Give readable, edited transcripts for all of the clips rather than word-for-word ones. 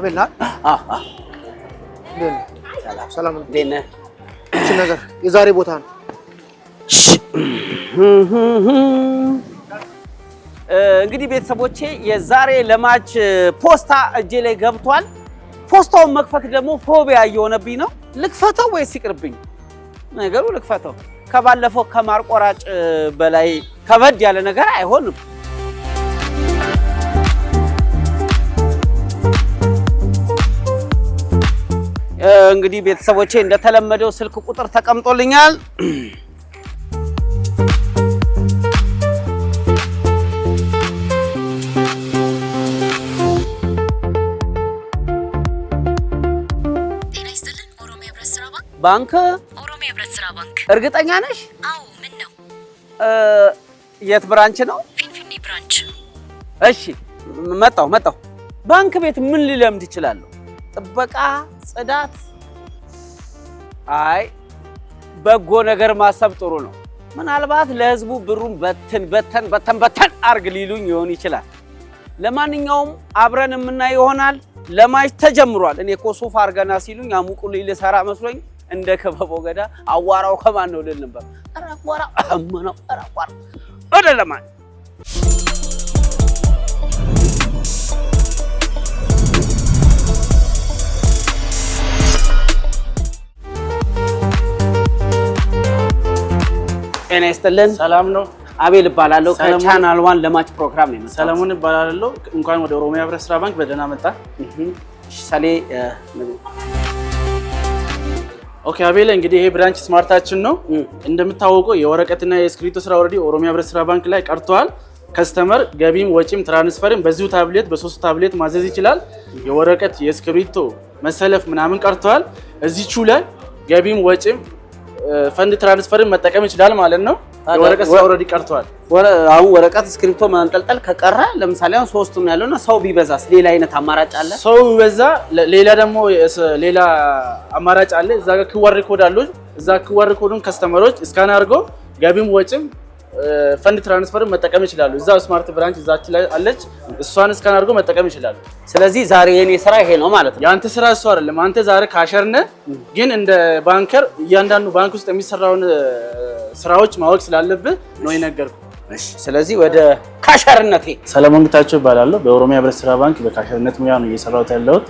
አቤላ ሰላም ደነ እሺ ነገር የዛሬ ቦታ ነው እንግዲህ ቤተሰቦቼ የዛሬ ለማች ፖስታ እጄ ላይ ገብቷል ፖስታውን መክፈት ደግሞ ፎቢያ እየሆነብኝ ነው ልክፈተው ወይስ ይቅርብኝ ነገሩ ልክፈተው ከባለፈው ከማርቆራጭ በላይ ከበድ ያለ ነገር አይሆንም እንግዲህ ቤተሰቦቼ እንደተለመደው ስልክ ቁጥር ተቀምጦልኛል ባንክ ኦሮሚያ ህብረት ስራ ባንክ እርግጠኛ ነሽ? አዎ ምን ነው? የት ብራንች ነው? ፊንፊኔ ብራንች። እሺ መጣው ባንክ ቤት ምን ሊለምድ ይችላል? ጥበቃ፣ ጽዳት። አይ በጎ ነገር ማሰብ ጥሩ ነው። ምናልባት ለህዝቡ ብሩን በተን አርግ ሊሉኝ ይሆን ይችላል። ለማንኛውም አብረን የምናየው ይሆናል። ለማች ተጀምሯል። እኔ እኮ ሱፍ አርገና ሲሉኝ አሙቁልኝ ልሰራ መስሎኝ እንደ ከበቦ ገዳ አዋራው ከማን ነው ልል ነበር። አራቋራ አመናው አራቋራ ወደ ለማን እኔ ይስጥልን ሰላም ነው አቤል እባላለሁ ከቻናል 1 ለማች ፕሮግራም ነው የመጣሁት ሰለሞን እባላለሁ እንኳን ወደ ኦሮሚያ ህብረት ስራ ባንክ በደህና መጣ ሰሌ ኦኬ አቤል እንግዲህ ይሄ ብራንች ስማርታችን ነው እንደምታወቀው የወረቀትና የስክሪፕቶ ስራ ኦሬዲ ኦሮሚያ ህብረት ስራ ባንክ ላይ ቀርቷል ከስተመር ገቢም ወጪም ትራንስፈርም በዚሁ ታብሌት በሶስት ታብሌት ማዘዝ ይችላል የወረቀት የስክሪፕቶ መሰለፍ ምናምን ቀርቷል እዚቹ ላይ ገቢም ወጪም ፈንድ ትራንስፈርን መጠቀም ይችላል ማለት ነው የወረቀት ስራ ኦሬዲ ቀርቷል አሁን ወረቀት ስክሪፕቶ ማንጠልጠል ከቀረ ለምሳሌ አሁን ሶስቱም ያለውና ሰው ቢበዛስ ሌላ አይነት አማራጭ አለ ሰው ቢበዛ ሌላ ደግሞ ሌላ አማራጭ አለ እዛ ጋር QR ኮድ አለ እዛ QR ኮዱን ከስተመሮች ስካን አድርገው ገቢም ወጪም ፈንድ ትራንስፈርን መጠቀም ይችላሉ እዛው ስማርት ብራንች እዛች ላይ አለች እሷን ስካን አድርገው መጠቀም ይችላሉ ስለዚህ ዛሬ የኔ ስራ ይሄ ነው ማለት ነው ያንተ ስራ እሱ አይደለም አንተ ዛሬ ካሸር ነህ ግን እንደ ባንከር እያንዳንዱ ባንክ ውስጥ የሚሰራውን ስራዎች ማወቅ ስላለብህ ነው የነገርኩህ እሺ ስለዚህ ወደ ካሸርነቴ ሰለሞን ግታቸው ይባላል በኦሮሚያ ህብረት ስራ ባንክ በካሸርነት ሙያ ነው እየሰራሁት ያለሁት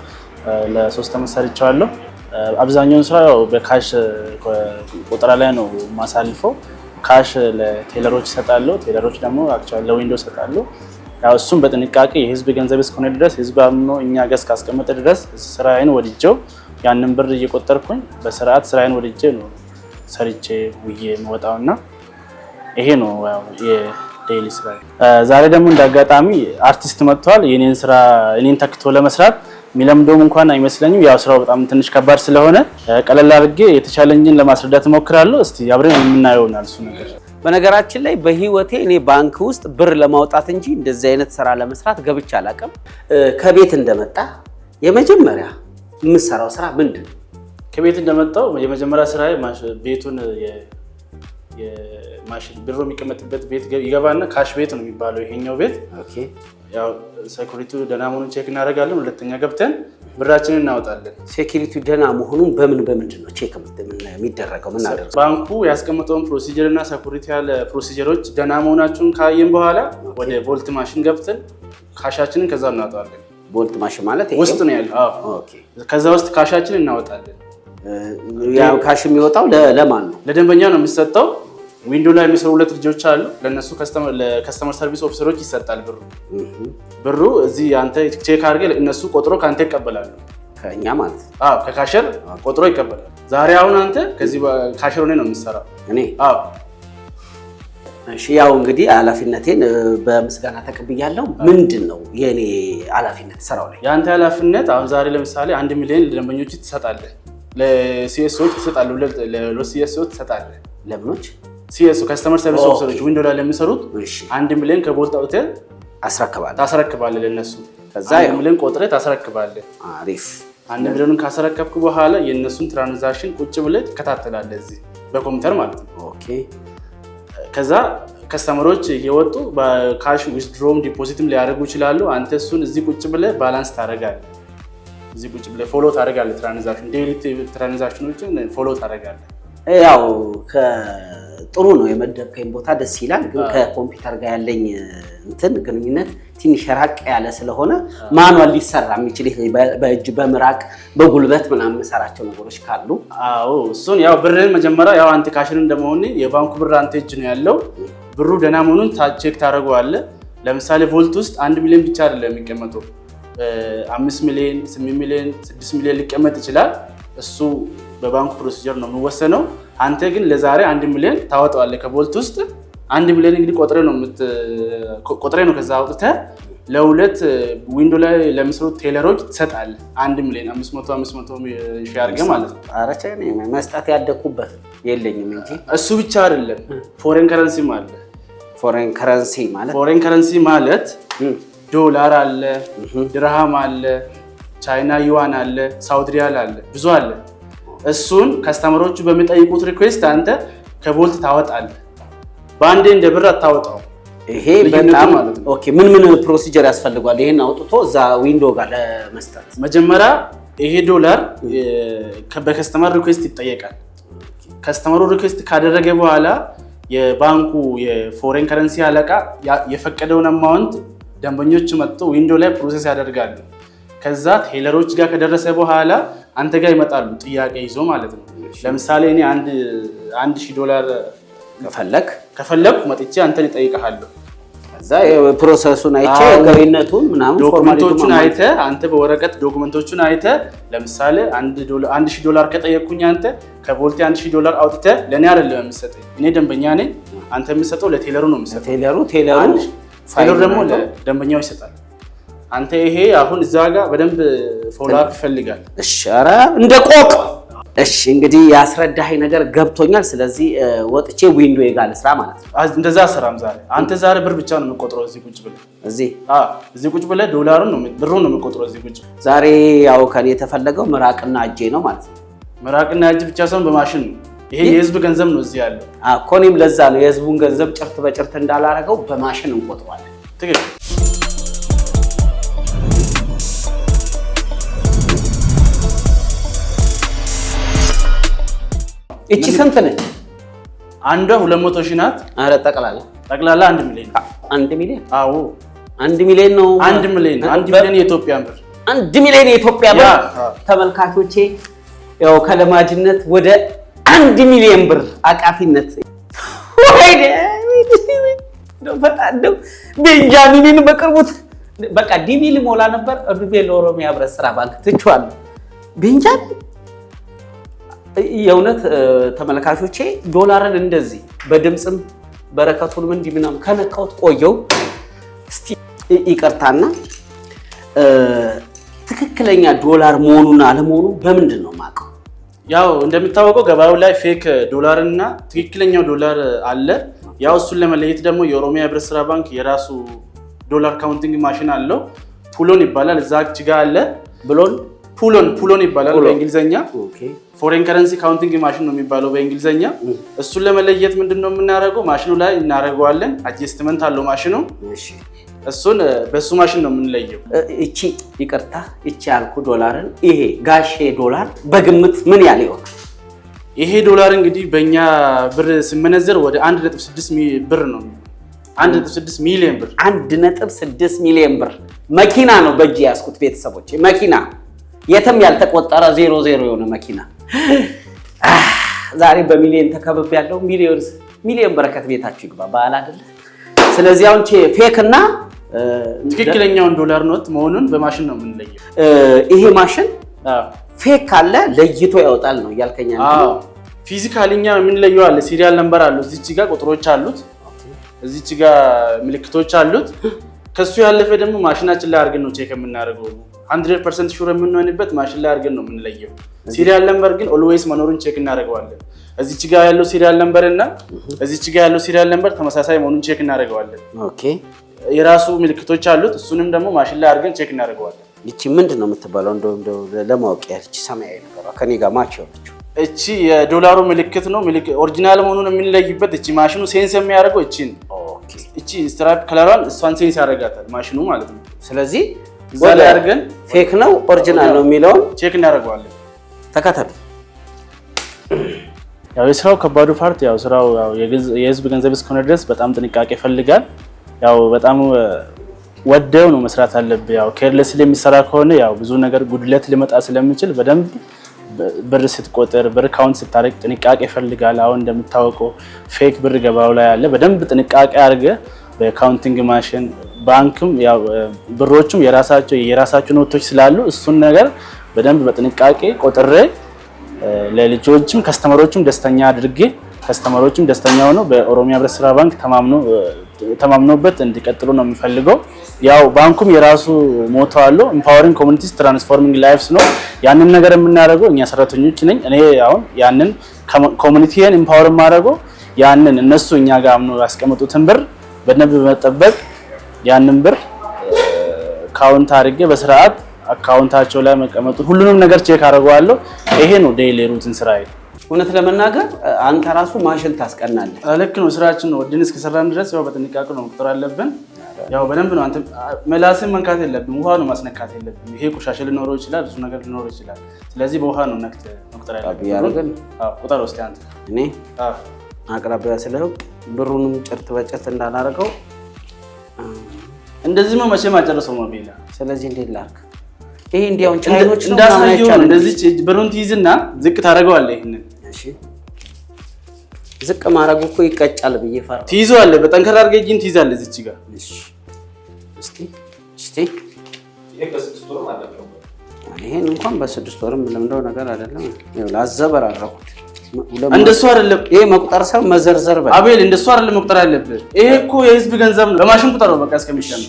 ለ3 ዓመት ሰርቻለሁ አብዛኛውን ስራ በካሽ ቁጥራ ላይ ነው ማሳልፈው ካሽ ለቴለሮች ሰጣለሁ ቴለሮች ደግሞ አክቹዋሊ ለዊንዶው ሰጣለሁ ያው እሱም በጥንቃቄ የህዝብ ገንዘብ እስከሆነ ድረስ ህዝብ አምኖ እኛ ጋር ካስቀመጠ ድረስ ስራዬን ወድጄው ያንን ብር እየቆጠርኩኝ በስርዓት ስራዬን ወድጄ ነው ሰርቼ ውዬ መወጣውና ይሄ ነው ያው የዴይሊ ስራ ዛሬ ደግሞ እንዳጋጣሚ አርቲስት መጥቷል የኔን ስራ እኔን ተክቶ ለመስራት ሚለምዶም እንኳን አይመስለኝም ያው ስራው በጣም ትንሽ ከባድ ስለሆነ ቀለል አድርጌ የተቻለኝን ለማስረዳት ሞክራለሁ እስቲ አብረን የምናየው ነው እሱ ነገር በነገራችን ላይ በህይወቴ እኔ ባንክ ውስጥ ብር ለማውጣት እንጂ እንደዚህ አይነት ስራ ለመስራት ገብቻ አላቀም ከቤት እንደመጣ የመጀመሪያ የምሰራው ስራ ምንድነው ከቤት እንደመጣው የመጀመሪያ ስራ ቤቱን የማሽን ብሩ የሚቀመጥበት ቤት ይገባና ካሽ ቤት ነው የሚባለው ይሄኛው ቤት ኦኬ ያው ሴኩሪቲው ደና መሆኑን ቼክ እናደርጋለን ሁለተኛ ገብተን ብራችንን እናወጣለን ሴኩሪቲው ደና መሆኑን በምንድን ነው ቼክ የሚደረገው ምን አደረገው ባንኩ ያስቀመጠውን ፕሮሲጀር እና ሴኩሪቲ ያለ ፕሮሲጀሮች ደና መሆናቸውን ካየን በኋላ ወደ ቮልት ማሽን ገብተን ካሻችንን ከዛ እናወጣለን ቮልት ማሽን ማለት ይሄ ውስጥ ነው ያለው ኦኬ ከዛ ውስጥ ካሻችንን እናወጣለን ያው ካሽ የሚወጣው ለማን ነው ለደንበኛ ነው የሚሰጠው ዊንዶው ላይ የሚሰሩ ሁለት ልጆች አሉ ለነሱ ለከስተመር ሰርቪስ ኦፊሰሮች ይሰጣል ብሩ እዚህ አንተ ቼክ አድርገህ እነሱ ቆጥሮ ካንተ ይቀበላሉ ከኛ ማለት ከካሸር ቆጥሮ ይቀበላል ዛሬ አሁን አንተ ከዚህ ካሸር ሆነ ነው የምትሰራው እኔ እሺ ያው እንግዲህ ኃላፊነቴን በምስጋና ተቀብያለሁ ምንድነው የኔ ኃላፊነት ስራው ላይ ያንተ ኃላፊነት አሁን ዛሬ ለምሳሌ 1 ሚሊዮን ለደንበኞች ትሰጣለህ ለሲኤስኦች ትሰጣለህ ለሲኤስኦች ትሰጣለህ ለምኖች ሲኤስ ከስተመር ሰርቪስ ኦፊሰሮች ዊንዶው ላይ ለሚሰሩት 1 ሚሊዮን ከቦልት አውጥተህ ታስረክባለህ ለነሱ ከዛ 1 ሚሊዮን ቆጥረህ ታስረክባለህ አሪፍ 1 ሚሊዮንን ካስረከብክ በኋላ የነሱን ትራንዛክሽን ቁጭ ብለህ ትከታተላለህ እዚህ በኮምፒውተር ማለት ነው ኦኬ ከዛ ከስተመሮች እየወጡ በካሽ ዊዝድሮም ዲፖዚትም ሊያደርጉ ይችላሉ አንተ እሱን እዚህ ቁጭ ብለህ ባላንስ ታደርጋለህ እዚህ ቁጭ ብለህ ፎሎ ታደርጋለህ። ትራንዛክሽን ዴይሊ ትራንዛክሽኖችን ፎሎ ታደርጋለህ። ያው ጥሩ ነው የመደብከኝ ቦታ ደስ ይላል። ግን ከኮምፒውተር ጋር ያለኝ እንትን ግንኙነት ትንሽ ራቅ ያለ ስለሆነ ማኑዋል ሊሰራ የሚችል በእጅ በምራቅ በጉልበት ምናምን መሰራቸው ነገሮች ካሉ አዎ እሱን ያው ብርህን መጀመሪያ ያው አንተ ካሽን እንደመሆን የባንኩ ብር አንተ እጅ ነው ያለው። ብሩ ደህና መሆኑን ቼክ ታደርገዋለህ። ለምሳሌ ቮልት ውስጥ 1 ሚሊዮን ብቻ አይደለም የሚቀመጠው 5 ሚሊዮን 8 ሚሊዮን 6 ሚሊዮን ሊቀመጥ ይችላል። እሱ በባንኩ ፕሮሲጀር ነው የሚወሰነው። አንተ ግን ለዛሬ 1 ሚሊዮን ታወጣዋለህ ከቮልት ውስጥ 1 ሚሊዮን እንግዲህ ቆጥሬ ነው ከዛ አውጥተህ ለሁለት ዊንዶ ላይ ለሚሰሩ ቴለሮች ትሰጣለህ። 1 ሚሊዮን 500 ሺህ አድርገህ ማለት ነው። ኧረ ቻይ መስጠት ያደኩበት የለኝም እንጂ እሱ ብቻ አይደለም ፎሬን ከረንሲ ማለት ፎሬን ከረንሲ ማለት ዶላር አለ፣ ድርሃም አለ፣ ቻይና ዩዋን አለ፣ ሳውዲ ሪያል አለ፣ ብዙ አለ። እሱን ከስተመሮቹ በሚጠይቁት ሪኩዌስት አንተ ከቮልት ታወጣለህ። በአንዴ እንደ ብር አታወጣው። ይሄ በጣም ኦኬ። ምን ፕሮሲጀር ያስፈልጋል ይሄን አውጥቶ እዛ ዊንዶ ጋር ለመስጠት? መጀመሪያ ይሄ ዶላር በከስተመር ሪኩዌስት ይጠየቃል። ከስተመሩ ሪኩዌስት ካደረገ በኋላ የባንኩ የፎሬን ከረንሲ አለቃ የፈቀደውን አማውንት ደንበኞች መጥተው ዊንዶ ላይ ፕሮሰስ ያደርጋሉ። ከዛ ቴለሮች ጋር ከደረሰ በኋላ አንተ ጋር ይመጣሉ ጥያቄ ይዞ ማለት ነው። ለምሳሌ እኔ $1000 ከፈለክ መጥቼ አንተን እጠይቅሃለሁ። ከዛ ፕሮሰሱን አይቼ ገቢነቱን ምናምን ዶክመንቶቹን አይተ አንተ በወረቀት ዶክመንቶቹን አይተ ለምሳሌ $1000 ከጠየቅኩኝ አንተ ከቮልት $1000 አውጥተ ለኔ አይደለም የምትሰጠኝ። እኔ ደንበኛ ነኝ። አንተ የምትሰጠው ለቴለሩ ነው የምትሰጠው። ቴለሩ ደግሞ ለደንበኛው ይሰጣል። አንተ ይሄ አሁን እዛ ጋር በደንብ ፎሎ አፕ ይፈልጋል። እሺ ኧረ እንደ ቆቅ እሺ እንግዲህ ያስረዳኸኝ ነገር ገብቶኛል። ስለዚህ ወጥቼ ዊንዶ ጋር ልስራ ማለት ነው። እንደዛ ሰራም ዛሬ አንተ ዛሬ ብር ብቻ ነው የምቆጥረው እዚህ ቁጭ ብለህ እዚህ ቁጭ ብለህ ዶላሩን ነው ብሩን ነው የምቆጥረው እዚህ ቁጭ። ዛሬ ያው ከኔ የተፈለገው ምራቅና እጄ ነው ማለት ነው። ምራቅና እጅ ብቻ ሳይሆን በማሽን ነው። ይሄ የህዝብ ገንዘብ ነው እዚህ ያለው። እኮ እኔም ለዛ ነው የህዝቡን ገንዘብ ጭርት በጭርት እንዳላረገው በማሽን እንቆጥረዋለን። ትክክል። እቺ ስንት ነች? አንዷ 200 ሺህ ናት። አረ ጠቅላላ 1 ሚሊዮን። 1 ሚሊዮን? አዎ 1 ሚሊዮን ነው። 1 ሚሊዮን የኢትዮጵያ ብር። 1 ሚሊዮን የኢትዮጵያ ብር። ተመልካቾቼ ያው ከለማጅነት ወደ 1 ሚሊዮን ብር አቃፊነት ወይኔ ነው ቤንጃሚንን በቅርቡት በቃ ዲቪ ሊሞላ ነበር። ለኦሮሚያ ህብረት ስራ ባንክ ትቼዋለሁ። ቤንጃሚን የእውነት ተመልካቾቼ ዶላርን እንደዚህ በድምፅም በረከቱንም እንዲህ ምናምን ከነካሁት ቆየው። እስቲ ይቅርታና ትክክለኛ ዶላር መሆኑን አለመሆኑ በምንድን ነው የማውቀው? ያው እንደሚታወቀው ገበያው ላይ ፌክ ዶላር እና ትክክለኛው ዶላር አለ። ያው እሱን ለመለየት ደግሞ የኦሮሚያ ህብረት ስራ ባንክ የራሱ ዶላር ካውንቲንግ ማሽን አለው። ፑሎን ይባላል። እዛች ጋር አለ ፑሎን ይባላል በእንግሊዘኛ። ፎሬን ከረንሲ ካውንቲንግ ማሽን ነው የሚባለው በእንግሊዘኛ። እሱን ለመለየት ምንድነው የምናደርገው? ማሽኑ ላይ እናደርገዋለን። አጀስትመንት አለው ማሽኑ። እሱን በሱ ማሽን ነው የምንለየው። እቺ ይቅርታ እቺ ያልኩ ዶላርን ይሄ ጋሼ ዶላር በግምት ምን ያህል ይሆናል? ይሄ ዶላር እንግዲህ በእኛ ብር ሲመነዘር ወደ 1.6 ብር ነው። 1.6 ሚሊዮን ብር። 1.6 ሚሊዮን ብር መኪና ነው በእጅ ያስኩት ቤተሰቦች። መኪና የትም ያልተቆጠረ 00 የሆነ መኪና። ዛሬ በሚሊዮን ተከበብ ያለው ሚሊዮን በረከት ቤታችሁ ይግባ በዓል አይደለ? ስለዚህ አሁን ፌክ እና ትክክለኛውን ዶላር ኖት መሆኑን በማሽን ነው የምንለየው። ይሄ ማሽን ፌክ ካለ ለይቶ ያወጣል ነው ያልከኛ? አዎ ፊዚካሊኛ የምንለየው አለ። ሲሪያል ነምበር አለው። እዚች ጋር ቁጥሮች አሉት፣ እዚች ጋር ምልክቶች አሉት። ከሱ ያለፈ ደግሞ ማሽናችን ላይ አድርገን ነው ቼክ የምናደርገው። 100% ሹር የምንሆንበት ማሽን ላይ አድርገን ነው የምንለየው። ሲሪያል ነምበር ግን ኦልዌይስ መኖሩን ቼክ እናደርገዋለን። እዚች ጋር ያለው ሲሪያል ነምበር እና እዚች ጋር ያለው ሲሪያል ነምበር ተመሳሳይ መሆኑን ቼክ እናደርገዋለን። ኦኬ የራሱ ምልክቶች አሉት። እሱንም ደግሞ ማሽን ላይ አድርገን ቼክ እናደርገዋለን። እቺ ምንድን ነው የምትባለው? እንደው ለማወቅ ያለች ሰማያዊ ነገር ከኔ ጋር ማች ያለች እቺ የዶላሩ ምልክት ነው። ኦሪጂናል መሆኑን የምንለይበት እቺ ማሽኑ ሴንስ የሚያደርገው እቺን። ኦኬ እቺ ስትራይፕ ከለሯን እሷን ሴንስ ያደርጋታል ማሽኑ ማለት ነው። ስለዚህ እዛ ላይ አድርገን ፌክ ነው ኦሪጂናል ነው የሚለውን ቼክ እናደርገዋለን። ተከታተሉ። ያው የስራው ከባዱ ፓርት ያው ስራው ያው የህዝብ ገንዘብ እስከሆነ ድረስ በጣም ጥንቃቄ ይፈልጋል። ያው በጣም ወደው ነው መስራት አለብህ። ያው ኬርለስሊ የሚሰራ ከሆነ ያው ብዙ ነገር ጉድለት ሊመጣ ስለሚችል በደንብ ብር ስትቆጥር ብር ካውንት ስታደርግ ጥንቃቄ ይፈልጋል። አሁን እንደምታወቀው ፌክ ብር ገባው ላይ አለ። በደንብ ጥንቃቄ አድርገህ በካውንቲንግ ማሽን ባንክም ያው ብሮቹም የራሳቸው ኖቶች ስላሉ እሱን ነገር በደንብ በጥንቃቄ ቆጥሬ ለልጆችም ከስተመሮችም ደስተኛ አድርጌ ከስተመሮችም ደስተኛ ሆነው በኦሮሚያ ህብረት ስራ ባንክ ተማምኖበት እንዲቀጥሉ ነው የሚፈልገው። ያው ባንኩም የራሱ ሞቶ አለው ኢምፓወሪንግ ኮሚኒቲስ ትራንስፎርሚንግ ላይፍስ ነው። ያንን ነገር የምናደርገው እኛ ሰራተኞች ነኝ። እኔ አሁን ያንን ኮሚኒቲን ኢምፓወር ማድረገው ያንን እነሱ እኛ ጋር አምኖ ያስቀምጡትን ብር በደንብ በመጠበቅ ያንን ብር ካውንት አድርጌ በስርዓት አካውንታቸው ላይ መቀመጡ ሁሉንም ነገር ቼክ አደርገዋለሁ። ይሄ ነው ዴይሊ ሩቲን ስራዬ። እውነት ለመናገር አንተ ራሱ ማሽን ታስቀናለህ። ልክ ነው። ስራችን ነው። ወድን እስከሰራን ድረስ ያው በጥንቃቄ ነው መቁጠር አለብን። ያው በደንብ ነው። አንተ መላስን መንካት የለብም፣ ውሃ ነው ማስነካት የለብም። ይሄ ቆሻሻ ሊኖረው ይችላል፣ ብዙ ነገር ሊኖረው ይችላል። ስለዚህ በውሃ ነው መቁጠር ያለብን። ቁጠር ውስጥ አንተ እኔ አቅራቢያ ስለሆነ ብሩንም ጭርት በጭርት እንዳላረገው እንደዚህ ነው መቼም አጨረሰው ነው ቢላ። ስለዚህ እንዴት ላድርግ? ይሄ እንዲያውን ቻይኖች ነው እንዳሳየው ነው። እንደዚህ ብሩን ትይዝና ዝቅ ታደርገዋለህ። ይሄንን እሺ፣ ዝቅ ማድረጉ እኮ ይቀጫል ብዬ ፈራ። ትይዘዋለህ፣ በጠንከራ አድርገህ እጅን ትይዛለህ እዚች ጋር። እሺ፣ እስቲ ይሄ በስድስት ወር ማለት ነው። ይሄን እንኳን በስድስት ወርም ለምንድነው ነገር አይደለም። ይኸው ላዘበራረኩት። እንደሱ አይደለም ይሄ መቁጠር ሰው መዘርዘር በል አቤል፣ እንደሱ አይደለም መቁጠር አለብህ። ይሄ እኮ የህዝብ ገንዘብ ነው። በማሽን ቁጠረው በቃ እስከሚሻል።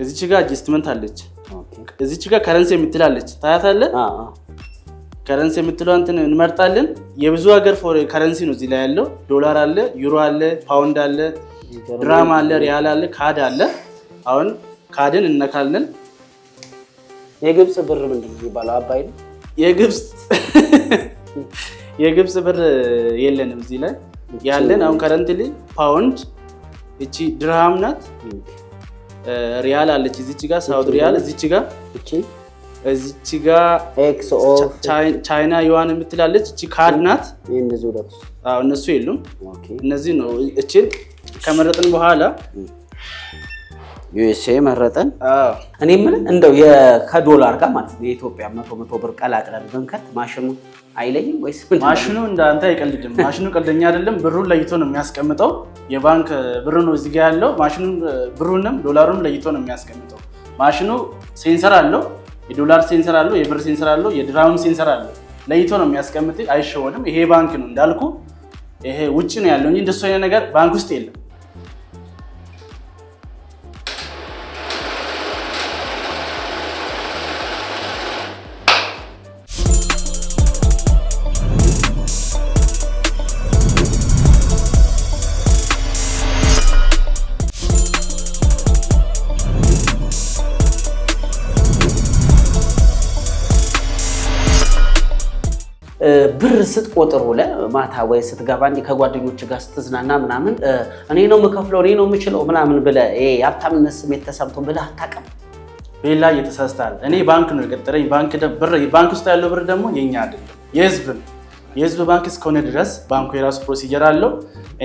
እዚች ጋር አጀስትመንት አለች። እዚች ጋር ከረንሲ የምትላለች ታያታለህ። ከረንሲ የምትለው እንትን እንመርጣለን። የብዙ ሀገር ከረንሲ ነው እዚህ ላይ ያለው። ዶላር አለ፣ ዩሮ አለ፣ ፓውንድ አለ፣ ድራም አለ፣ ሪያል አለ፣ ካድ አለ። አሁን ካድን እነካለን። የግብጽ ብር ምንድን ነው የሚባለው? አባይ ነው። የግብጽ ብር የለንም እዚህ ላይ ያለን። አሁን ከረንትሊ ፓውንድ፣ እቺ ድርሃም ናት። ሪያል አለች እዚች ጋር፣ ሳውዲ ሪያል እዚች ጋር፣ እዚች ጋር ኤክስ ኦፍ ቻይና ዩዋን የምትላለች። እቺ ካድ ናት። እነሱ የሉም። እነዚህ ነው። እቺን ከመረጥን በኋላ ዩኤስኤ መረጠን። እኔ የምልህ እንደው ከዶላር ጋር ማለት ነው የኢትዮጵያ 100 ብር ቀላቅለን ብንከት ማሽኑ አይለይም ወይስ? ማሽኑ እንዳንተ አይቀልድም። ማሽኑ ቀልደኛ አይደለም። ብሩን ለይቶ ነው የሚያስቀምጠው። የባንክ ብር ነው እዚህ ጋር ያለው። ማሽኑ ብሩንም ዶላሩንም ለይቶ ነው የሚያስቀምጠው። ማሽኑ ሴንሰር አለው። የዶላር ሴንሰር አለው፣ የብር ሴንሰር አለው፣ የድራም ሴንሰር አለው። ለይቶ ነው የሚያስቀምጥ። አይሸወድም። ይሄ ባንክ ነው እንዳልኩ። ይሄ ውጭ ነው ያለው እንጂ እንደሱ አይነት ነገር ባንክ ውስጥ የለም። ብር ስትቆጥር ውለህ ማታ ወይ ስትገባ እንዲህ ከጓደኞች ጋር ስትዝናና ምናምን እኔ ነው የምከፍለው እኔ ነው የምችለው ምናምን ብለህ የሀብታምነት ስሜት ተሰምቶ ብለህ አታውቅም? ቤላ እየተሳስተሃል። እኔ ባንክ ነው የቀጠረኝ። ባንክ ውስጥ ያለው ብር ደግሞ የኛ አይደለም፣ የህዝብ ነው። የህዝብ ባንክ እስከሆነ ድረስ ባንኩ የራሱ ፕሮሲጀር አለው።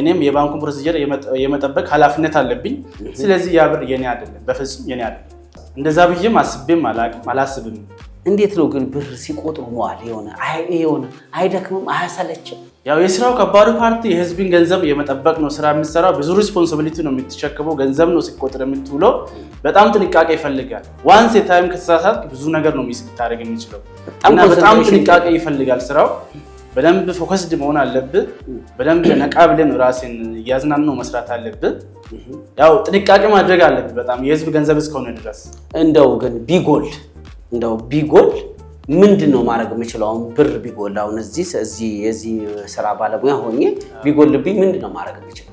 እኔም የባንኩን ፕሮሲጀር የመጠበቅ ኃላፊነት አለብኝ። ስለዚህ ያ ብር የኔ አይደለም፣ በፍጹም የኔ አይደለም። እንደዛ ብዬም አስቤም አላስብም። እንዴት ነው ግን ብር ሲቆጥሩ መዋል የሆነ አይደክምም? አያሰለችም? ያው የስራው ከባዱ ፓርቲ የህዝብን ገንዘብ የመጠበቅ ነው። ስራ የምትሰራው ብዙ ሪስፖንሲቢሊቲ ነው የምትሸከመው። ገንዘብ ነው ሲቆጥር የምትውለው። በጣም ጥንቃቄ ይፈልጋል። ዋንስ የታይም ከተሳሳት ብዙ ነገር ነው ሚስ ልታደርግ የሚችለው እና በጣም ጥንቃቄ ይፈልጋል ስራው። በደንብ ፎከስድ መሆን አለብህ። በደንብ ነቃ ብለን ራስን እያዝናን ነው መስራት አለብህ። ያው ጥንቃቄ ማድረግ አለብህ በጣም የህዝብ ገንዘብ እስከሆነ ድረስ። እንደው ግን ቢጎል ምንድን ነው ማድረግ የምችለው? አሁን ብር ቢጎል አሁን የዚህ ስራ ባለሙያ ሆኜ ቢጎልብኝ ምንድን ነው ማድረግ የምችለው?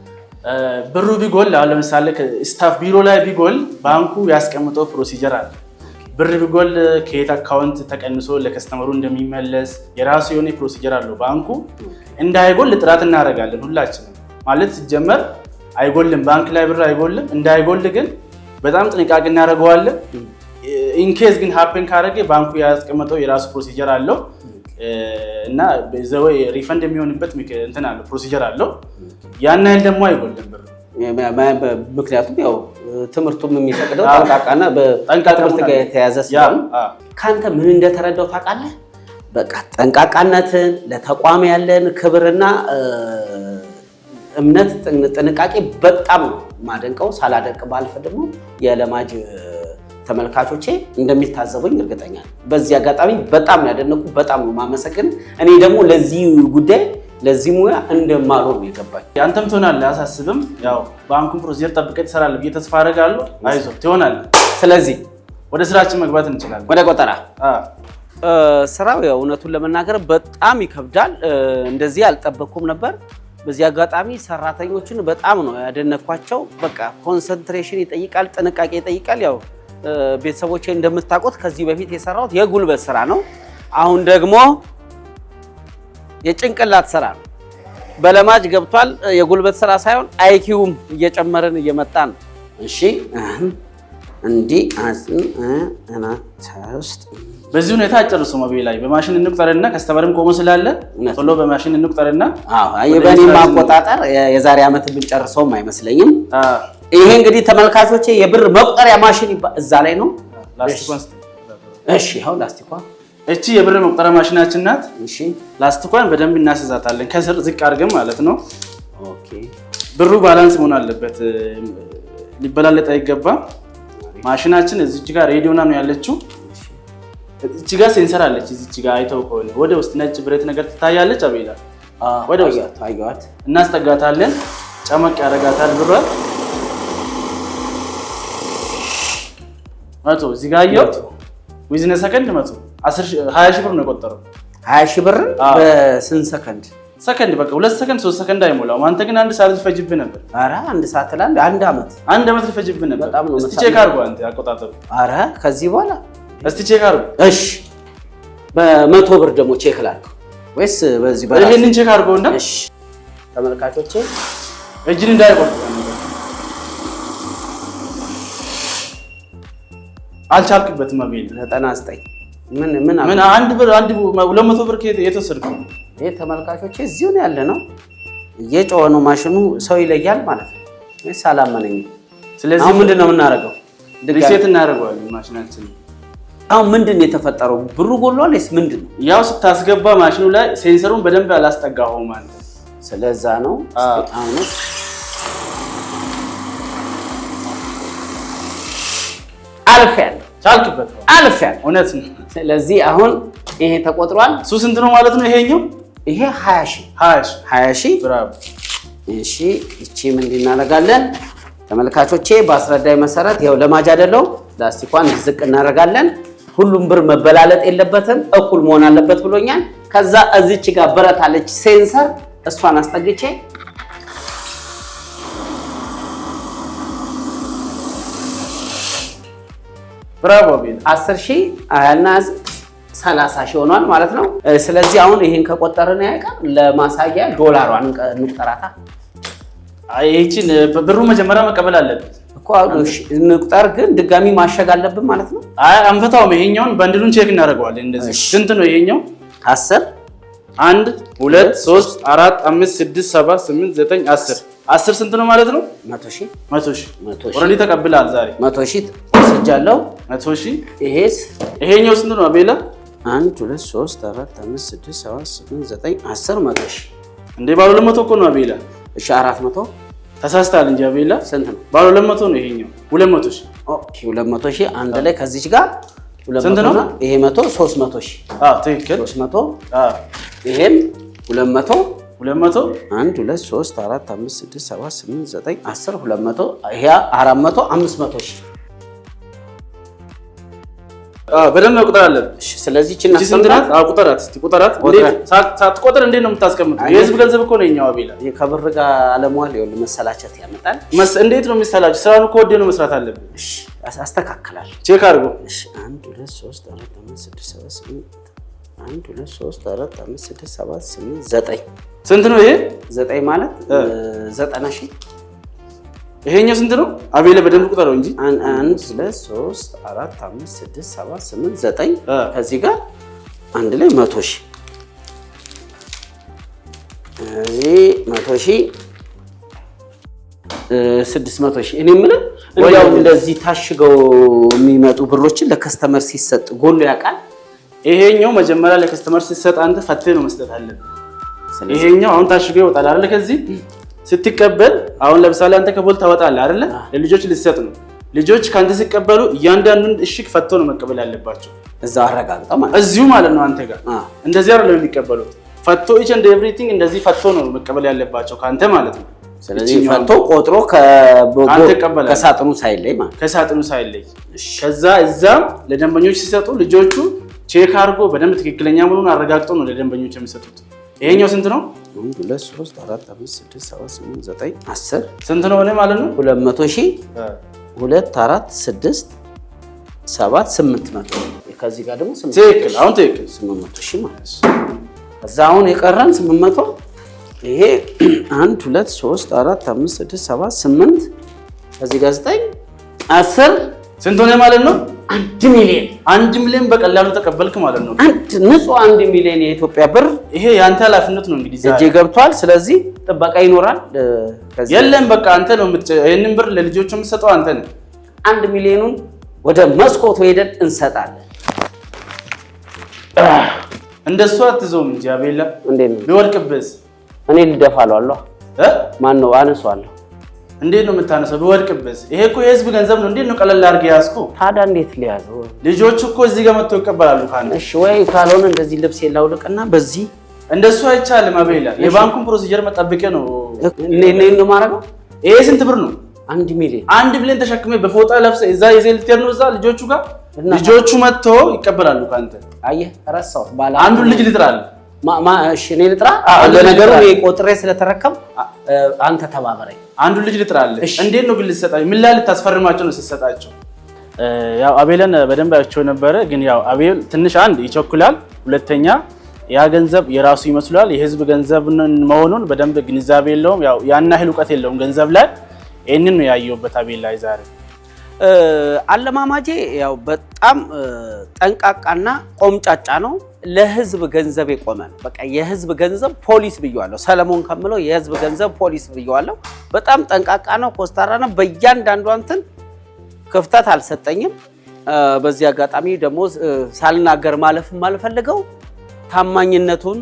ብሩ ቢጎል አሁን ለምሳሌ ስታፍ ቢሮ ላይ ቢጎል ባንኩ ያስቀምጠው ፕሮሲጀር አለ። ብር ቢጎል ከየት አካውንት ተቀንሶ ለከስተመሩ እንደሚመለስ የራሱ የሆነ ፕሮሲጀር አለው ባንኩ። እንዳይጎል ጥራት እናደርጋለን ሁላችንም። ማለት ሲጀመር አይጎልም፣ ባንክ ላይ ብር አይጎልም። እንዳይጎል ግን በጣም ጥንቃቄ እናደርገዋለን። ኢንኬዝ ግን ሃፕን ካደረገ ባንኩ ያስቀመጠው የራሱ ፕሮሲጀር አለው እና በዛው ሪፈንድ የሚሆንበት እንትን አለው ፕሮሲጀር አለው። ያን ያህል ደግሞ አይጎልም ብር። ምክንያቱም ያው ትምህርቱም የሚፈቅደው ጠንቃቃና በትምህርት ጋር የተያዘ ስለሆነ ካንተ ምን እንደተረዳው ታውቃለህ? በቃ ጠንቃቃነትን ለተቋም ያለን ክብርና እምነት ጥንቃቄ በጣም ነው ማደንቀው። ሳላደንቅ ባልፈ ደግሞ የለማጅ ተመልካቾቼ እንደሚታዘቡኝ እርግጠኛ ነኝ። በዚህ አጋጣሚ በጣም ያደነቁ፣ በጣም ነው ማመሰግን። እኔ ደግሞ ለዚህ ጉዳይ ለዚህ ሙያ እንደማልሆን ነው የገባኝ። አንተም ትሆናለህ፣ አሳስብም። ያው ባንኩን ፕሮሲጀር ጠብቀህ ትሰራለህ ብዬ ተስፋ አደርጋለሁ። አይዞህ ትሆናለህ። ስለዚህ ወደ ስራችን መግባት እንችላለን። ወደ ቆጠራ ስራው ያው እውነቱን ለመናገር በጣም ይከብዳል። እንደዚህ አልጠበቅኩም ነበር። በዚህ አጋጣሚ ሰራተኞችን በጣም ነው ያደነኳቸው። በቃ ኮንሰንትሬሽን ይጠይቃል፣ ጥንቃቄ ይጠይቃል። ያው ቤተሰቦቼ እንደምታውቁት ከዚህ በፊት የሰራሁት የጉልበት ስራ ነው። አሁን ደግሞ የጭንቅላት ስራ ነው። በለማጅ ገብቷል። የጉልበት ስራ ሳይሆን አይኪውም እየጨመረን እየመጣ ነው። እሺ እንዲህ በዚህ ሁኔታ አጨርሱ። ሞባይል ላይ በማሽን እንቁጠርና ከስተመርም ቆሞ ስላለ ቶሎ በማሽን እንቁጠርና የበኔ ማቆጣጠር የዛሬ ዓመት ብንጨርሰውም አይመስለኝም። ይሄ እንግዲህ ተመልካቾቼ የብር መቁጠሪያ ማሽን እዛ ላይ ነው። እሺ ይኸው ላስቲኳ እቺ የብር መቁጠሪያ ማሽናችን ናት። እሺ ላስቲኳን በደንብ እናስዛታለን፣ ከስር ዝቅ አድርገን ማለት ነው። ኦኬ ብሩ ባላንስ መሆን አለበት፣ ሊበላለጥ አይገባም። ማሽናችን እዚች ጋር ሬዲዮና ነው ያለችው። እዚች ጋር ሴንሰር አለች። እዚች ጋር አይተው ከሆነ ወደ ውስጥ ነጭ ብረት ነገር ትታያለች። አቤላ ወደ ውስጥ ታያት። እናስጠጋታለን፣ ጨመቅ ያደርጋታል ብሯ መቶ እዚህ ጋር አየው። ዊዝነ ሰከንድ መቶ 20 ሺህ ብር ነው የቆጠረው። 20 ሺህ ብር በስንት ሰከንድ? ሰከንድ በቃ 2 ሰከንድ 3 ሰከንድ አይሞላውም። አንተ ግን 1 ሰዓት ሊፈጅብህ ነበር። ኧረ 1 ሰዓት ላል 1 ዓመት ሊፈጅብህ ነበር። እስቲ ቼክ አድርጎ አንተ አቆጣጠሩ። ኧረ ከዚህ በኋላ እስቲ ቼክ አድርጎ። እሺ በ100 ብር ደግሞ ቼክ ላድርገው ወይስ በዚህ በራስ? ይሄንን ቼክ አድርጎና እሺ ተመልካቾቼ እጅን እንዳይቆርጥ አልቻልክበትም። አቤል 99 ምን አንድ ብር 200 ብር የተወሰድከው? ይሄ ተመልካቾቼ እዚሁ ነው ያለ ነው። እየጮኸ ነው ማሽኑ። ሰው ይለያል ማለት ነው። እኔ ሳላመነኝ። ስለዚህ ምንድን ነው የምናደርገው? ሪሴት እናደርገዋለን ማሽናችን። አሁን ምንድን ነው የተፈጠረው? ብሩ ጎሏል ወይስ ምንድን ነው? ያው ስታስገባ ማሽኑ ላይ ሴንሰሩን በደንብ አላስጠጋኸውም ማለት ነው። ስለዛ ነው። አሁን አልፈያለሁ። ቻልክበት? አልፈያለሁ። እውነት ነው። ስለዚህ አሁን ይሄ ተቆጥሯል። እሱ ስንት ነው ማለት ነው? ይሄኛው ይሄ 20 ሺህ። ብራቮ። እሺ እቺ ምን እናደርጋለን? ተመልካቾቼ በአስረዳይ መሰረት ያው ለማጅ አይደለው ላስቲኳን ዝቅ እናደርጋለን። ሁሉም ብር መበላለጥ የለበትም፣ እኩል መሆን አለበት ብሎኛል። ከዛ እዚች ጋር ብረት አለች ሴንሰር፣ እሷን አስጠግቼ ብራቮ ቤል 10 ሺህ እና 30 ሺህ ሆኗል ማለት ነው። ስለዚህ አሁን ይሄን ከቆጠርን ያይቀር ለማሳያ ዶላሯን እንቁጠራታ። ይሄችን ብሩ መጀመሪያ መቀበል አለበት እኮ እንቁጠር፣ ግን ድጋሚ ማሸግ አለብን ማለት ነው። አይ አንፈታውም። ይሄኛውን በእንድሉን ቼክ እናደርገዋለን። እንደዚህ ስንት ነው ይሄኛው? 10 1 2 3 4 5 6 7 8 9 10 10 ስንት ነው ማለት ነው? 100 ሺህ ኦልሬዲ ተቀብለሃል ዛሬ 100 ሺህ ወስጃለሁ። 100 ሺህ። ይሄኛው ስንት ነው አቤላ? 1 2 3 4 5 6 7 8 9 10 100 ሺህ። እንዴ ባለ 200 እኮ ነው አቤላ። እሺ 400 ተሳስተሃል እንጂ አቤላ። ስንት ነው? ባለ 200 ነው ይሄኛው 200 ሺህ። ኦኬ 200 ሺህ አንድ ላይ ከዚች ጋር 200 ነው። ይሄ 100 300 ሺህ። ትክክል 300። ይሄም 200 200 1 2 3 4 5 6 7 8 9 10 200 ይሄ 400 500 ሺህ። በደንብ መቁጠር አለብህ። እሺ ስለዚህ እቺ ስንት ናት? ቁጠራት እስቲ ቁጠራት። ሳትቆጥር እንዴት ነው የምታስቀምጠው? የህዝብ ገንዘብ እኮ ነው የኛው አቤላ። ከብር ጋር አለሟል ይኸውልህ መሰላቸት ያመጣል። እንዴት ነው የሚሰላቸው? ስራውን እኮ ወዴ ነው መስራት አለብህ። አስተካክላለሁ። ቼክ አድርጎ። እሺ 1 2 3 4 5 6 7 8 1 2 3 4 5 6 7 8 9 ስንት ነው ይሄ? 9 ማለት 90,000። ይሄኛው ስንት ነው? አቤለ በደንብ ቁጠረው እንጂ 1 2 3 4 5 6 7 8 9 ከዚህ ጋር አንድ ላይ 100,000 100,000 600,000 እኔ የምልህ እንደው እንደዚህ ታሽገው የሚመጡ ብሮችን ለከስተመር ሲሰጥ ጎሎ ያውቃል። ይሄኛው መጀመሪያ ለከስተመር ሲሰጥ አንተ ፈትህ ነው መስጠት አለብህ። ይሄኛው አሁን ታሽገው ይወጣል አይደል? ከዚህ ስትቀበል አሁን ለምሳሌ አንተ ከቦል ታወጣለህ አይደል? ለልጆች ልትሰጥ ነው። ልጆች ካንተ ሲቀበሉ እያንዳንዱን እሽግ ፈቶ ነው መቀበል ያለባቸው። እዛው አረጋግጠው ማለት እዚሁ ማለት ነው። አንተ ጋር እንደዚህ አይደለም የሚቀበሉት። ፈቶ each and everything እንደዚህ ፈቶ ነው መቀበል ያለባቸው ካንተ ማለት ነው። ስለዚህ ፈቶ ቆጥሮ ከሳጥኑ ሳይለይ ማለት ከሳጥኑ ሳይለይ ከዛ እዛም ለደንበኞች ሲሰጡ ልጆቹ ቼክ አድርጎ በደንብ ትክክለኛ መሆኑን አረጋግጠው ነው ለደንበኞች የሚሰጡት። ይሄኛው ስንት ነው? 1 2 3 4 5 6 7 8 9 10 ስንት ነው ሆነ ማለት ነው? 200,000 2 4 6 7 800 ከዚህ ጋር ደግሞ 800 ትክክል። አሁን ትክክል 800,000 ማለት ነው። ከዛ አሁን የቀረን 800 ይሄ 1 2 3 4 5 6 7 8 ከዚህ ጋር 9 10 ስንት ሆነ ማለት ነው? 1 ሚሊዮን 1 ሚሊዮን በቀላሉ ተቀበልክ ማለት ነው። ንጹህ 1 ሚሊዮን የኢትዮጵያ ብር ይሄ ያንተ ኃላፊነት ነው እንግዲህ እጄ ገብቷል። ስለዚህ ጥበቃ ይኖራል። የለም በቃ አንተ ነው ይሄንን ብር ለልጆቹ የምትሰጠው አንተ ነህ። 1 ሚሊዮኑን ወደ መስኮቱ ሄደን እንሰጣለን። እንደሱ አትዘውም እንጂ አቤላ እንዴት ነው ቢወድቅብስ? እኔ ልደፋለሁ ማን ነው አነሳዋለሁ። እንዴት ነው የምታነሳው? ቢወድቅብስ? ይሄ እኮ የህዝብ ገንዘብ ነው። እንዴት ነው ቀለል አድርገህ ያዝኩ? ታዲያ እንዴት ሊያዘው? ልጆቹ እኮ እዚህ ጋር መጥተው ይቀበላሉ ካንተ። እሺ ወይ ካልሆነ እንደዚህ ልብስ የላውልቅና በዚህ እንደሱ አይቻልም አቤላ። የባንኩን ፕሮሲጀር መጠበቅ ነው። እኔ ነው ማረጋው። ይሄ ስንት ብር ነው? 1 ሚሊዮን 1 ሚሊዮን ተሸክሜ በፎጣ ለብሰህ እዛ ይዘህ ልትሄድ ነው እዛ ልጆቹ ጋር። ልጆቹ መጥተው ይቀበላሉ ካንተ። አየህ ረሳሁት። ባላ አንዱን ልጅ ልጥራል። እሺ እኔ ልጥራ? ለነገሩ እኔ ቆጥሬ ስለተረከም አንተ ተባበረኝ። አንዱን ልጅ ልጥራለህ። እንዴት ነው ግን ልትሰጣቸው? ምን ላይ ልታስፈርማቸው ነው ስትሰጣቸው? ያው አቤልን በደንብ አይቼው ነበረ። ግን ያው አቤል ትንሽ አንድ ይቸኩላል፣ ሁለተኛ ያ ገንዘብ የራሱ ይመስላል። የህዝብ ገንዘብ መሆኑን በደንብ ግንዛቤ የለውም። ያው ያን ያህል እውቀት የለውም ገንዘብ ላይ። ይሄንን ነው ያየሁበት አቤል ላይ ዛሬ። አለማማጄ ያው በጣም ጠንቃቃና ቆምጫጫ ነው። ለህዝብ ገንዘብ የቆመ ነው። በቃ የህዝብ ገንዘብ ፖሊስ ብየዋለሁ። ሰለሞን ከምለው የህዝብ ገንዘብ ፖሊስ ብየዋለሁ። በጣም ጠንቃቃ ነው፣ ኮስታራ ነው። በእያንዳንዱ እንትን ክፍተት አልሰጠኝም። በዚህ አጋጣሚ ደግሞ ሳልናገር ማለፍም አልፈልገው ታማኝነቱን፣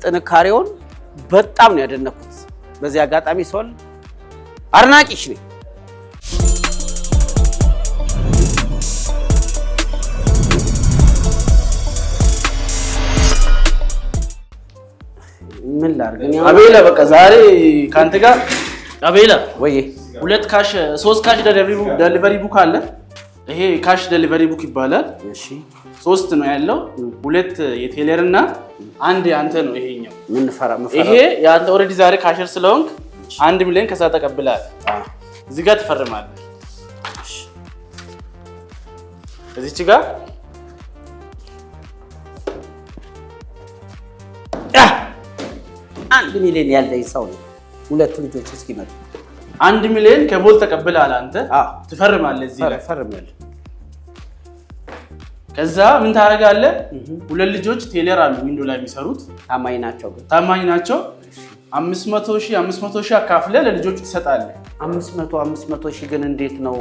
ጥንካሬውን በጣም ነው ያደነኩት። በዚህ አጋጣሚ ሶል አድናቂሽ ነኝ። ምን ላድርግ አቤላ? በቃ ዛሬ ካንተ ጋር አቤላ ወይ 3 ካሽ ዴሊቨሪ ቡክ አለ። ይሄ ካሽ ዴሊቨሪ ቡክ ይባላል። እሺ 3 ነው ያለው፣ 2 የቴለር እና 1 ያንተ ነው። ይሄኛው ምን ፈራ ይሄ ያንተ ኦሬዲ ዛሬ ካሸር ስለሆንክ 1 ሚሊዮን ከዛ ተቀብለሃል። እዚህ ጋር ትፈርማለህ። እሺ እዚች ጋር 1 ሚሊዮን ያለኝ ሰው ነው። 2 ልጆች እስኪመጡ 1 ሚሊዮን ከቦል ተቀብለሃል አንተ። ትፈርማለህ እዚህ ላይ ፈርማለህ። ከዛ ምን ታደርጋለህ? 2 ልጆች ቴለር አሉ ዊንዶ ላይ የሚሰሩት ታማኝ ናቸው። ግን ታማኝ ናቸው። 500,000 አካፍለህ ለልጆቹ ትሰጣለህ። 500,000 ግን እንዴት ነው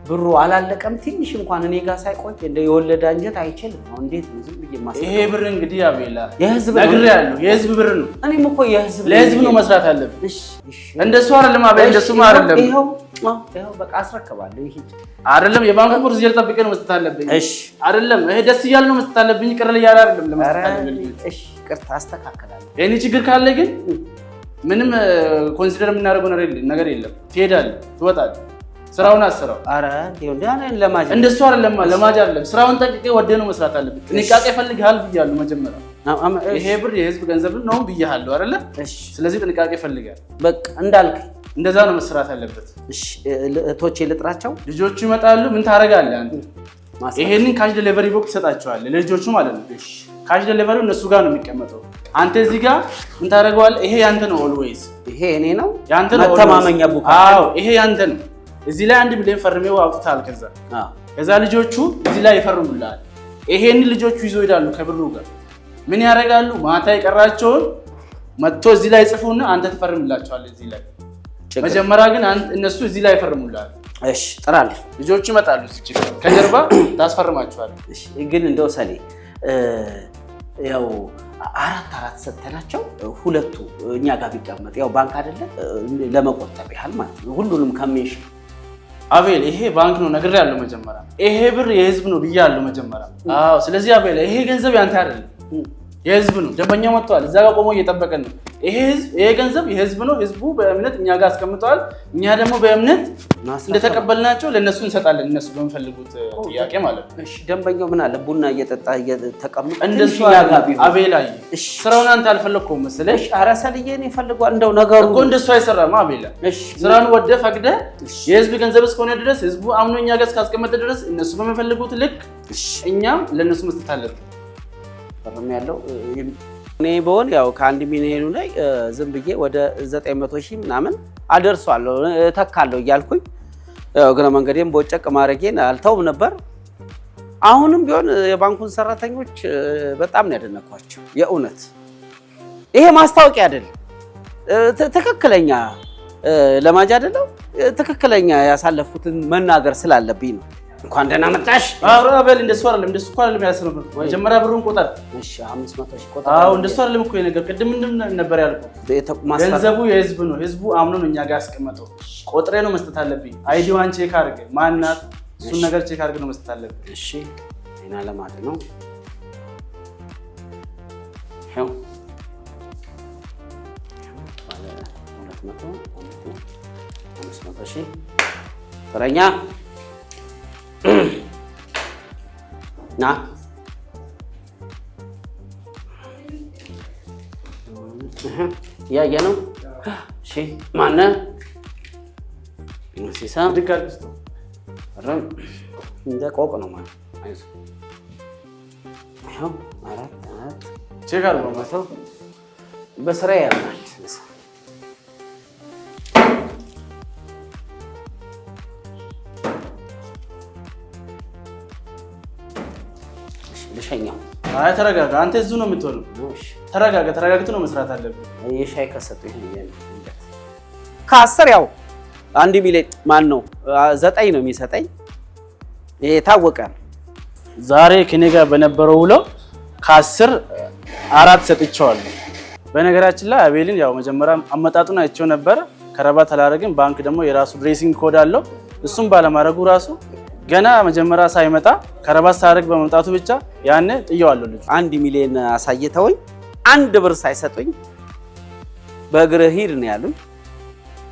ብሩ አላለቀም? ትንሽ እንኳን እኔ ጋር ሳይቆይ እንደ የወለደ አንጀት አይችልም ነው። እንዴት ነው ዝም ብዬ ማሰብ? ይሄ ብር እንግዲህ አቤላ የህዝብ ነግሬሃለሁ፣ የህዝብ ብር ነው። እኔም እኮ የህዝብ ለህዝብ ነው መስራት አለብህ። እሺ እንደሱ አይደለም አቤል፣ እንደሱማ አይደለም። ይሄው በቃ አስረክባለሁ። ይሄ አይደለም የባንኩ ፕሮሲጀር ጠብቀህ ነው መስጠት አለብኝ። እሺ አይደለም ይሄ ደስ እያለ ነው መስጠት አለብኝ። ቅር እያለ አይደለም ለመስጠት አለብኝ። እሺ ቅርታ አስተካክላለሁ። የኔ ችግር ካለ ግን ምንም ኮንሲደር የምናደርገው ነገር የለም። ትሄዳለህ፣ ትወጣለህ፣ ስራውን አስራው። አረ ለማጅ እንደሱ አይደለም፣ ለማጅ አይደለም። ስራውን ጠቅቄ ወደህ ነው መስራት አለብኝ። ጥንቃቄ ፈልግሃል ብያለሁ መጀመሪያ። ይሄ ብር የህዝብ ገንዘብ ነው ብያለሁ አይደለ? እሺ። ስለዚህ ጥንቃቄ ፈልጋል። በቃ እንዳልክ እንደዛ ነው መስራት ያለበት። እሺ እህቶቼ ልጥራቸው። ልጆቹ ይመጣሉ። ምን ታደርጋለህ አንተ? ይሄንን ካሽ ዴሊቨሪ ቦክስ ትሰጣቸዋለህ ለልጆቹ ማለት ነው። እሺ ካሽ ዴሊቨሪው እነሱ ጋር ነው የሚቀመጠው። አንተ እዚህ ጋር ምን ታደርገዋለህ? ይሄ ያንተ ነው ኦልዌይስ። ይሄ እኔ ነው ያንተ ነው መተማመኛ ቡካ። አዎ ይሄ ያንተ ነው። እዚህ ላይ 1 ሚሊዮን ፈርሜው አውጥታል። ከዛ ልጆቹ እዚህ ላይ ይፈርሙልሃል። ይሄንን ልጆቹ ይዞ ይሄዳሉ ከብሩ ጋር። ምን ያደርጋሉ? ማታ የቀራቸውን መጥቶ እዚህ ላይ ጽፉና አንተ ትፈርምላቸዋለህ እዚህ ላይ። መጀመሪያ ግን እነሱ እዚህ ላይ ይፈርሙልሃል። እሺ ጥራለህ። ልጆቹ ይመጣሉ እዚህ ከጀርባ ታስፈርማቸዋለህ። እሺ ግን እንደው ሰሌ ያው አራት ሰተናቸው ሁለቱ እኛ ጋር ቢቀመጥ ያው ባንክ አይደለ ለመቆጠብ ያህል ማለት ነው። ሁሉንም ከሜሽ አቤል ይሄ ባንክ ነው ነግሬያለሁ መጀመሪያ። ይሄ ብር የህዝብ ነው ብያለሁ መጀመሪያ። አዎ ስለዚህ አቤል ይሄ ገንዘብ ያንተ አይደለም የህዝብ ነው። ደንበኛ መጥቷል፣ እዛ ጋር ቆሞ እየጠበቀን ነው። ይሄ ገንዘብ የህዝብ ነው። ህዝቡ በእምነት እኛ ጋር አስቀምጠዋል። እኛ ደግሞ በእምነት እንደተቀበልናቸው ለነሱ እንሰጣለን፣ እነሱ በሚፈልጉት ጥያቄ ማለት ነው። እሺ ደንበኛው ምን አለ ቡና እየጠጣ እየተቀመጠ እንደሱ አቤል አይ ስራውን አንተ አልፈለግከውም መሰለኝ። እሺ ኧረ ሰልዬ ነው ይፈልጓል እንደው ነገሩ እኮ እንደሱ አይሰራም አቤል። እሺ ስራውን ወደ ፈቅደ የህዝብ ገንዘብ እስከሆነ ድረስ ህዝቡ አምኖ እኛ ጋር እስካስቀመጠ ድረስ እነሱ በሚፈልጉት ልክ እኛም ለነሱ መስጠት አለብን። ፈርም ያለው እኔ በሆን ያው ከ1 ሚሊዮኑ ላይ ዝም ብዬ ወደ 900,000 ምናምን አደርሷለሁ ተካለው እያልኩኝ ያው ግን መንገዴን ቦጨቅ ማድረጌን አልተውም ነበር። አሁንም ቢሆን የባንኩን ሰራተኞች በጣም ነው ያደነኳቸው። የእውነት ይሄ ማስታወቂያ አይደለም፣ ትክክለኛ ለማጅ አይደለም፣ ትክክለኛ ያሳለፉትን መናገር ስላለብኝ ነው። እንኳን ደህና መጣሽ። አቤል እንደሱ አይደለም፣ እንደሱ እኮ አይደለም ያሰነበት። መጀመሪያ ብሩን ቆጠር። እሺ 500,000 ቆጠር። አዎ እንደሱ አይደለም እኮ የነገር ቅድም ምንድን ነበር ያልኩት? ገንዘቡ የህዝብ ነው። ህዝቡ አምኖ ነው እኛ ጋር ያስቀመጠው። ቆጥሬ ነው መስጠት አለብኝ። አይዲዋን ቼክ አድርገ ማናት እሱን ነገር ቼክ አድርገ ነው መስጠት አለብኝ። እሺ እና ለማለት ነው ሄው 500,000 ፍረኛ ና ያየ ነው። እሺ ማነህ? ሲሳ ድጋግስቶ አረም እንደ ቆቅ ነው ማለት አይዞህ። ይኸው አራት ቼክ አድርገው ማለት በስራ ያምናል። ልሸኛው። አይ ተረጋጋ፣ አንተ እዚሁ ነው የምትሆነው። ተረጋጋ፣ ተረጋግተህ ነው መስራት አለብህ። የሻይ ከሰጠኝ ከ10 ያው 1 ሚሊዮን ማን ነው 9 ነው የሚሰጠኝ። ይሄ ታወቀ። ዛሬ ከኔ ጋር በነበረው ውሎ ከ10 4 ሰጥቼዋለሁ። በነገራችን ላይ አቤልን ያው መጀመሪያ አመጣጡን አይቼው ነበር። ከረባት አላደረግም። ባንክ ደግሞ የራሱ ድሬሲንግ ኮድ አለው። እሱም ባለማድረጉ ራሱ ገና መጀመሪያ ሳይመጣ ከረባት ሳደርግ በመምጣቱ ብቻ ያኔ ጥየዋለሁ። ልጅ 1 ሚሊዮን አሳይተውኝ 1 ብር ሳይሰጡኝ በእግርህ ሂድ ነው ያሉኝ።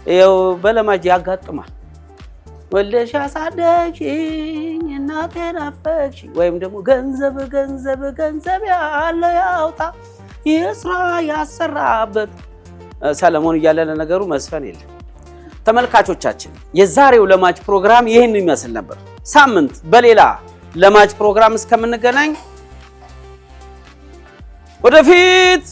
ይኸው በለማጅ ያጋጥማል። ወልደሽ ያሳደግሽኝ እናቴን አፈቅሽኝ፣ ወይም ደግሞ ገንዘብ ገንዘብ ገንዘብ ያለ ያውጣ ይስራ ያሰራበት ሰለሞን እያለ ለነገሩ መስፈን የለም። ተመልካቾቻችን የዛሬው ለማጅ ፕሮግራም ይህን ይመስል ነበር። ሳምንት በሌላ ለማጅ ፕሮግራም እስከምንገናኝ ወደፊት